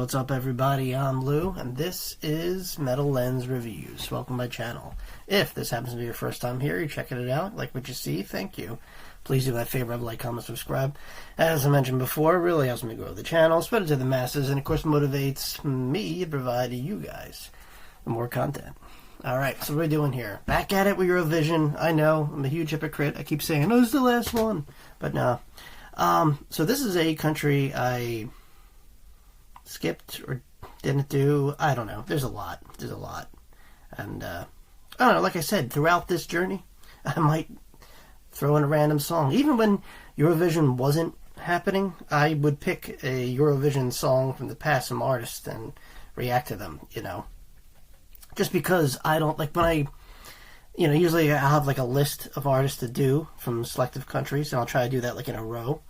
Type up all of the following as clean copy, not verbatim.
what's up everybody? I'm Lou, and this is Metal Lens Reviews. Welcome to my channel. If this happens to be your first time here, you're checking it out, like what you see, thank you. Please do my favor, like, comment, subscribe. As I mentioned before, it really helps me grow the channel, spread it to the masses, and of course motivates me to provide you guys more content. Alright, so what are we doing here? Back at it with Eurovision. I know, I'm a huge hypocrite. I keep saying, oh, this is the last one. But no. So this is a country I skipped or didn't do. I don't know. There's a lot. And, I don't know, like I said, throughout this journey, I might throw in a random song. Even when Eurovision wasn't happening, I would pick a Eurovision song from the past, some artists, and react to them, you know. Just because I don't, like, when I, you know, usually I'll have, like, a list of artists to do from selective countries, and I'll try to do that, like, in a row.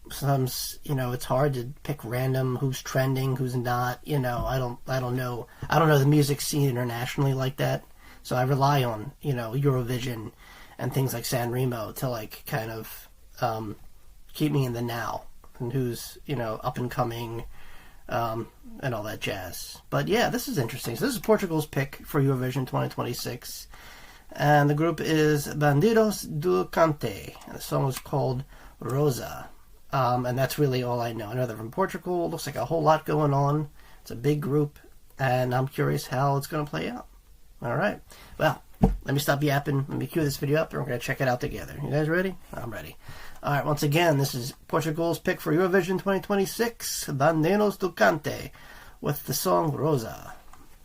Sometimes, you know, it's hard to pick random who's trending, who's not, you know, I don't know the music scene internationally like that, so I rely on, you know, Eurovision and things like San Remo to, like, kind of, keep me in the now, and who's, you know, up and coming, and all that jazz. But yeah, this is interesting. So this is Portugal's pick for Eurovision 2026, and the group is Bandidos do Cante, and the song is called Rosa, and that's really all I know. I know they're from Portugal. Looks like a whole lot going on. It's a big group, and I'm curious how it's going to play out. Alright, well, let me stop yapping. Let me cue this video up, and we're going to check it out together. You guys ready? I'm ready. Alright, once again, this is Portugal's pick for Eurovision 2026, Bandidos do Cante, with the song Rosa.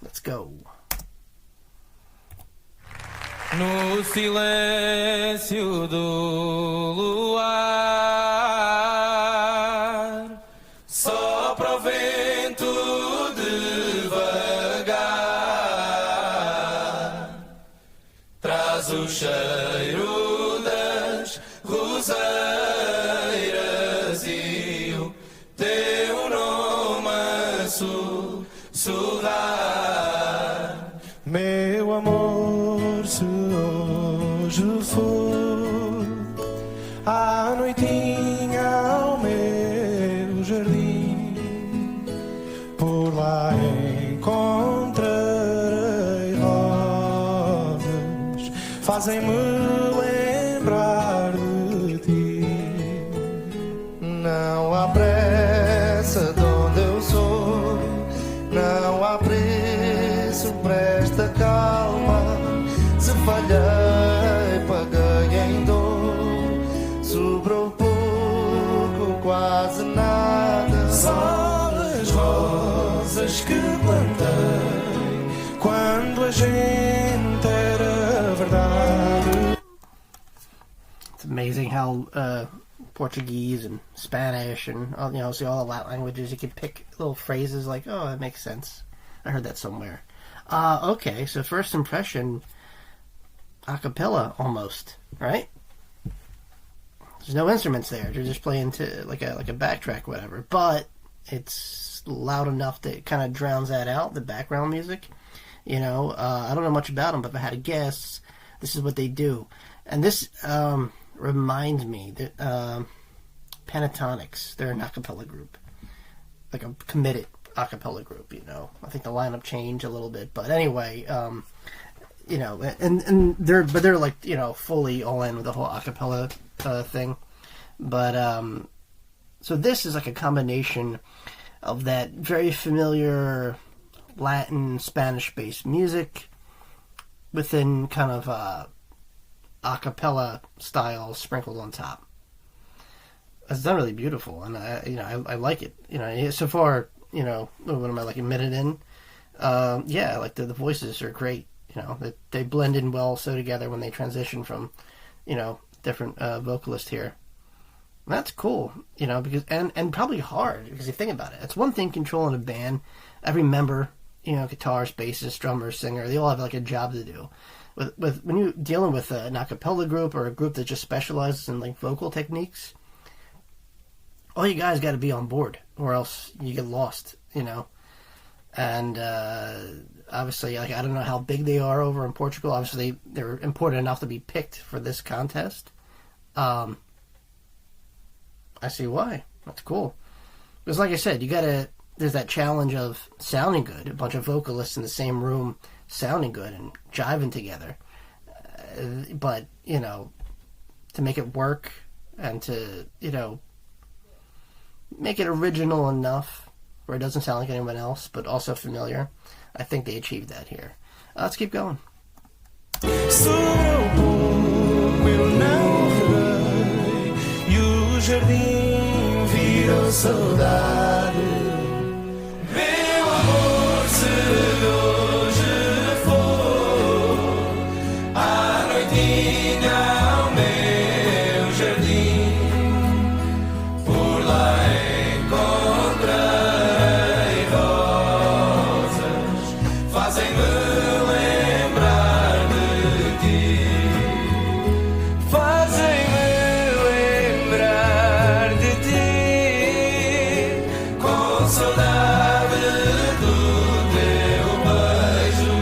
Let's go. No silêncio do luar, sopra o vento devagar, traz o cheiro das roseiras e o teu nome a sussurrar, meu amor. Se hoje for à noitinha ao meu jardim, por lá encontrarei rosas, fazem-me lembrar de ti. Não há pressa de onde eu sou, não há preço para esta calma. Se falhei, paguei em dor, sobrou pouco, quase nada. Só as rosas que plantei quando a gente era verdade. It's amazing how Portuguese and Spanish and, you know, see all the Latin languages, you can pick little phrases like, oh, that makes sense. I heard that somewhere. Okay, so first impression, acappella almost, right? There's no instruments there. They're just playing to like a backtrack, whatever. But it's loud enough that it kind of drowns that out, the background music. You know, I don't know much about them, but if I had to guess, this is what they do. And this reminds me that Pentatonics, they're an acappella group, like a committed acappella group. You know, I think the lineup changed a little bit, but anyway. You know, and they're like, you know, fully all in with the whole acapella thing. But so this is like a combination of that very familiar Latin, Spanish-based music within kind of acapella style sprinkled on top. It's done really beautiful, and I like it. You know, so far, you know, what am I, like, a minute in? Yeah, like the voices are great. You know, they blend in well so together when they transition from, you know, different vocalists here. And that's cool, you know, because and probably hard, because you think about it. It's one thing controlling a band. Every member, you know, guitarist, bassist, drummer, singer, they all have like a job to do. With when you're dealing with an a cappella group or a group that just specializes in like vocal techniques, all you guys got to be on board, or else you get lost, you know. And obviously, like, I don't know how big they are over in Portugal. Obviously, they're important enough to be picked for this contest. I see why. That's cool. Because like I said, you gotta there's that challenge of sounding good, a bunch of vocalists in the same room sounding good and jiving together. But, you know, to make it work and to, you know, make it original enough where it doesn't sound like anyone else, but also familiar, I think they achieved that here. Let's keep going. Sobre o povo eu não errei, e o jardim virou saudade. Meu amor, se hoje for à noitinha ao meu jardim, por lá encontrarei rosas, fazem-me lembrar de ti, fazem-me lembrar de ti, com saudade do teu beijo.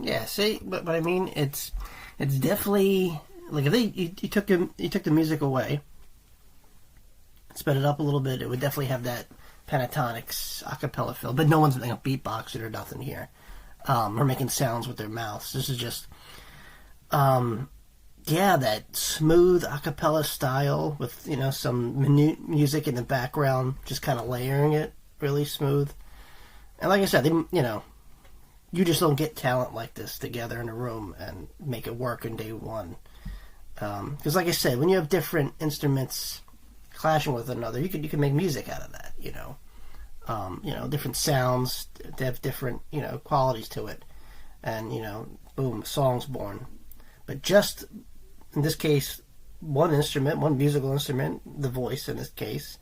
Yeah, see, but I mean, it's definitely like if you took the music away, sped it up a little bit, it would definitely have that pentatonics acapella feel. But no one's beatboxing or nothing here, or making sounds with their mouths. This is just, that smooth acapella style with some minute music in the background, just kind of layering it really smooth. And like I said, you just don't get talent like this together in a room and make it work in day one. Because like I said, when you have different instruments clashing with one another, you can make music out of that. Different sounds, they have different qualities to it, and boom, song's born. But just in this case, one musical instrument, the voice in this case.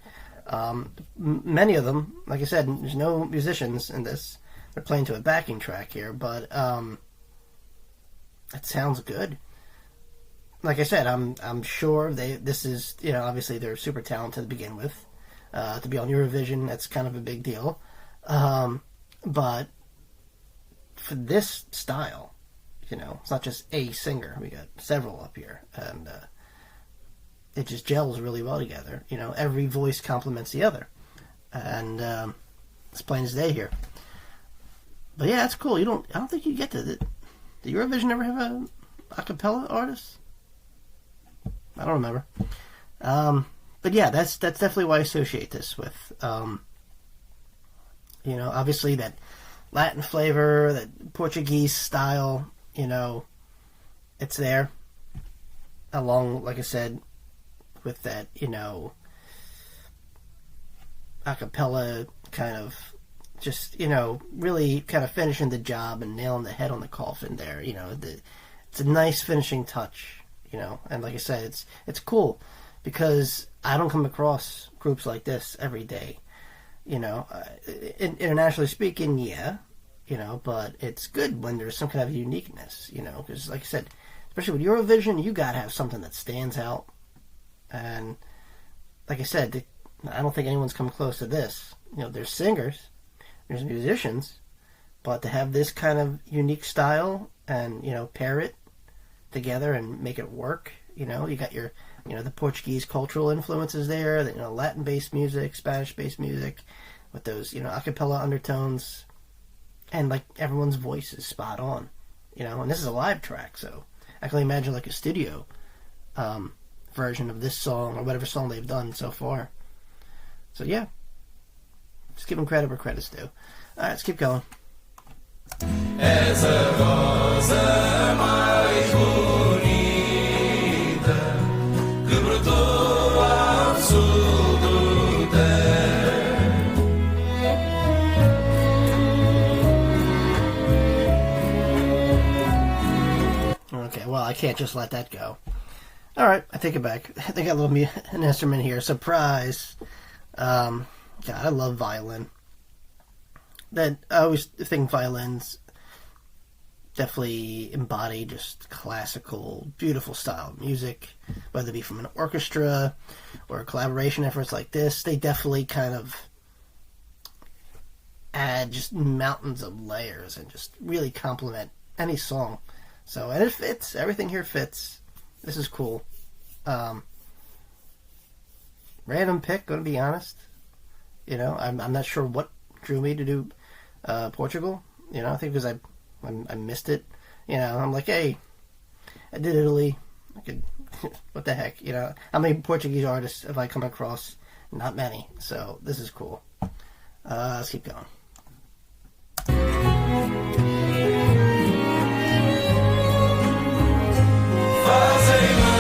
Many of them, like I said, there's no musicians in this. They're playing to a backing track here, but it sounds good. Like I said, I'm sure this is obviously they're super talented to begin with. To be on Eurovision, that's kind of a big deal. But for this style, it's not just a singer. We got several up here, and it just gels really well together. Every voice complements the other, and it's plain as day here. But yeah, it's cool. I don't think you get to it. Did Eurovision ever have a acapella artist? I don't remember. But yeah, that's definitely why I associate this with, obviously that Latin flavor, that Portuguese style, it's there. Along, like I said, with that, acapella kind of just, really kind of finishing the job and nailing the head on the coffin there. It's a nice finishing touch, and like I said, it's cool because I don't come across groups like this every day. Internationally speaking, yeah, but it's good when there's some kind of uniqueness, because like I said, especially with Eurovision, you gotta have something that stands out. And like I said, I don't think anyone's come close to this. There's singers, there's musicians, but to have this kind of unique style and, pair it together and make it work, you got your, the Portuguese cultural influences there, the, Latin-based music, Spanish-based music, with those, acapella undertones, and, like, everyone's voice is spot on, and this is a live track, so I can only imagine, like, a studio version of this song, or whatever song they've done so far. So, yeah. Just give them credit where credit's due. Alright, let's keep going. És a rosa mais bonita que brotou ao sul do terra. Okay, well, I can't just let that go. Alright, I take it back. They got a little an instrument here. Surprise. God, I love violin. I always think violins definitely embody just classical, beautiful style of music, whether it be from an orchestra or collaboration efforts like this. They definitely kind of add just mountains of layers and just really complement any song. So, and it fits. Everything here fits. This is cool. Random pick, gonna be honest. I'm not sure what drew me to do Portugal. You know, I think because I missed it. You know, I'm like, hey, I did Italy. I could, what the heck? You know, how many Portuguese artists have I come across? Not many. So this is cool. Let's keep going. Fazem-me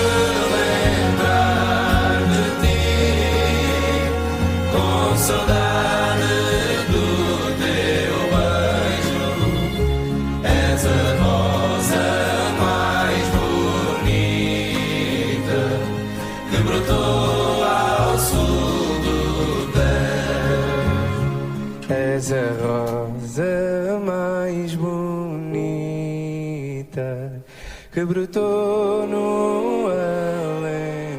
lembrar de ti, com saudade do teu beijo. És a rosa mais bonita que brotou ao sul do Tejo. És a rosa mais bonita que brotou no Alentejo.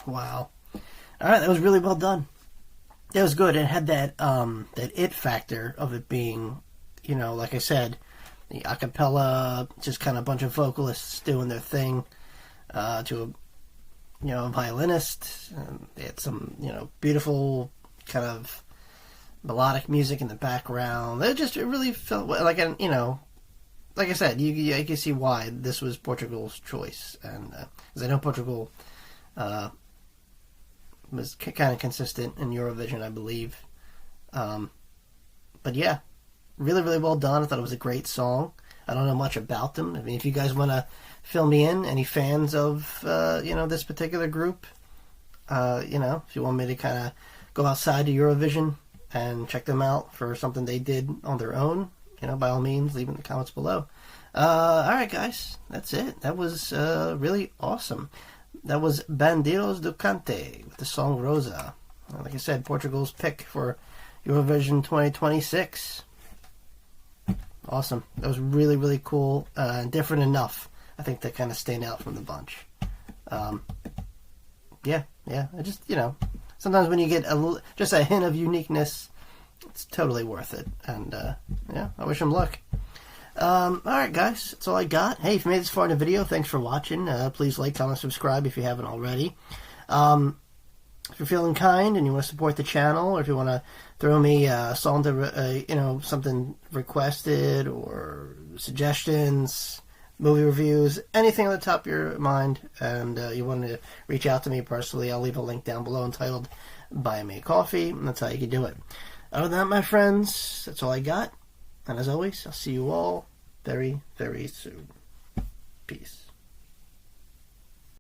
Wow. All right, that was really well done. It was good. It had that it factor of it being, you know, like I said, the acappella, just kind of a bunch of vocalists doing their thing, to a, you know, a violinist. They had some, you know, beautiful kind of melodic music in the background. It really felt like, you know, like I said, you can see why this was Portugal's choice, and because I know Portugal was kind of consistent in Eurovision, I believe. But yeah, really, really well done. I thought it was a great song. I don't know much about them. I mean, if you guys want to fill me in, any fans of, you know, this particular group, you know, if you want me to kind of go outside to Eurovision and check them out for something they did on their own, you know, by all means, leave in the comments below. Alright, guys, that's it. That was really awesome. That was Bandidos do Cante with the song Rosa. Like I said, Portugal's pick for Eurovision 2026. Awesome. That was really, really cool and different enough, I think, to kind of stand out from the bunch. Yeah. I just, you know, sometimes when you get just a hint of uniqueness, it's totally worth it. And, yeah, I wish them luck. Alright, guys, that's all I got. Hey, if you made it this far in the video, thanks for watching. Please like, comment, subscribe if you haven't already. If you're feeling kind and you want to support the channel, or if you want to throw me a song to, you know, something requested, or suggestions, movie reviews, anything on the top of your mind, and you want to reach out to me personally, I'll leave a link down below entitled Buy Me a Coffee, and that's how you can do it. Other than that, my friends, that's all I got. And as always, I'll see you all very, very soon. Peace.